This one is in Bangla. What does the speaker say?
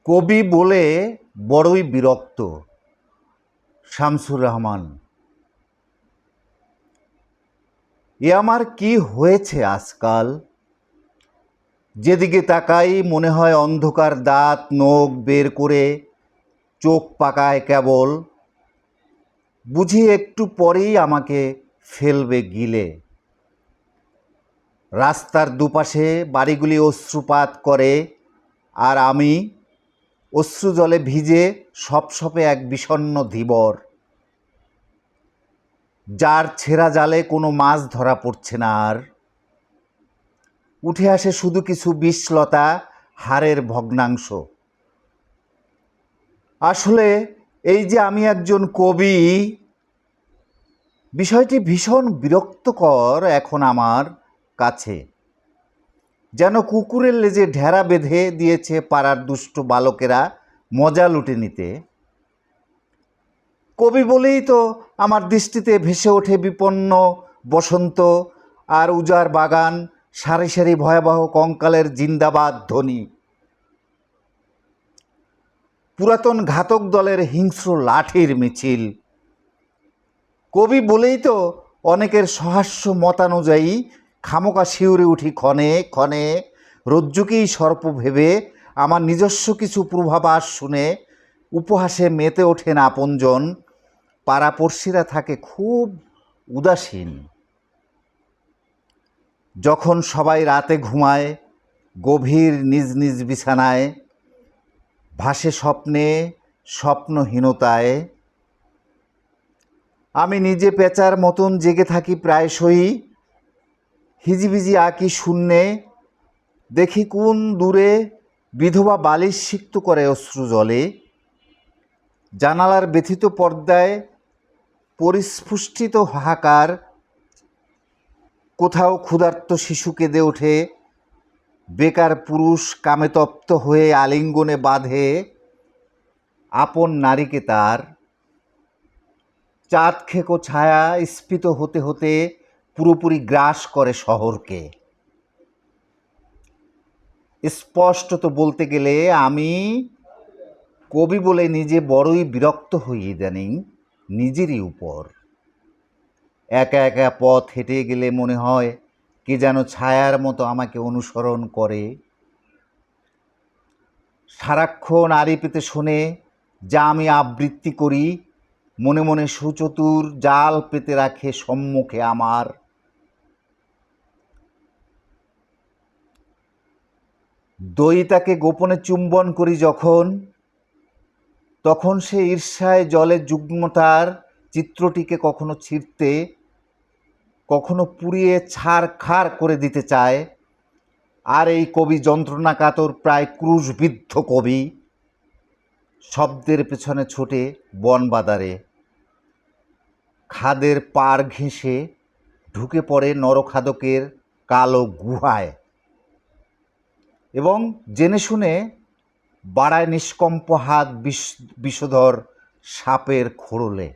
কবি বলে বড়ই বিরক্ত। শামসুর রহমান। এ আমার কি হয়েছে আজকাল? যেদিকে তাকাই মনে হয় অন্ধকার দাঁত নখ বের করে চোখ পাকায় কেবল, বুঝি একটু পরেই আমাকে ফেলবে গিলে। রাস্তার দুপাশে বাড়িগুলি অশ্রুপাত করে, আর আমি অশ্রু জলে ভিজে সপসপে এক বিষণ্ণ ধীবর, যার ছেঁড়া জালে কোনো মাছ ধরা পড়ছে না আর। উঠে আসে শুধু কিছু বিষলতা, হাড়ের ভগ্নাংশ। আসলে এই যে আমি একজন কবি, বিষয়টি ভীষণ বিরক্তকর এখন আমার কাছে। যেন কুকুরের লেজে ঢেরা বেঁধে দিয়েছে পাড়ার দুষ্ট বালকেরা মজা লুটে নিতে। কবি বলেই তো আমার দৃষ্টিতে ভেসে ওঠে বিপন্ন বসন্ত আর উজাড় বাগান, সারি সারি ভয়াবহ কঙ্কালের জিন্দাবাদ ধ্বনি, পুরাতন ঘাতক দলের হিংস্র লাঠির মিছিল। কবি বলেই তো অনেকের সহাস্য মতানুযায়ী খামোকা শিউরে উঠি ক্ষণে ক্ষণে, রজ্জুকেই সর্প ভেবে আমার নিজস্ব কিছু পূর্বাভাস শুনে উপহাসে মেতে ওঠেন আপনজন। পাড়াপড়শিরা থাকে খুব উদাসীন। যখন সবাই রাতে ঘুমায় গভীর নিজ নিজ বিছানায়, ভাসে স্বপ্নে স্বপ্নহীনতায়, আমি নিজে পেঁচার মতন জেগে থাকি প্রায়শই। হিজিবিজি আঁকি শূন্যে, দেখি কোন দূরে বিধবা বালিশ সিক্ত করে অশ্রু জলে। জানালার ব্যথিত পর্দায় পরিস্ফুষ্টিত হাহাকার, কোথাও ক্ষুধার্ত শিশু কেঁদে ওঠে, বেকার পুরুষ কামে তপ্ত হয়ে আলিঙ্গনে বাঁধে আপন নারীকে তার। চাঁদ খেকো ছায়া স্ফীত হতে হতে পুরোপুরি গ্রাস করে শহরকে। স্পষ্টত বলতে গেলে আমি কবি বলে নিজে বড়ই বিরক্ত হই ইদানিং নিজেরই উপর। একা একা পথ হেঁটে গেলে মনে হয় কে যেন ছায়ার মতো আমাকে অনুসরণ করে। সারাক্ষণ আড়ি পেতে শোনে যা আমি আবৃত্তি করি, মনে মনে সুচতুর জাল পেতে রাখে সম্মুখে আমার। দয়িতাকে গোপনে চুম্বন করি যখন, তখন সে ঈর্ষায় জলে যুগ্মতার চিত্রটিকে কখনো ছিঁড়তে, কখনো পুড়িয়ে ছারখার করে দিতে চায়। আর এই কবি যন্ত্রণা কাতর প্রায় ক্রুশবিদ্ধ কবি, শব্দের পেছনে ছোটে বন বাদারে, খাদের পার ঘেঁষে ঢুকে পড়ে নরখাদকের কালো গুহায়, এবং জেনে শুনে বাড়ায় নিষ্কম্প হাত বিষধর সাপের খোড়লে।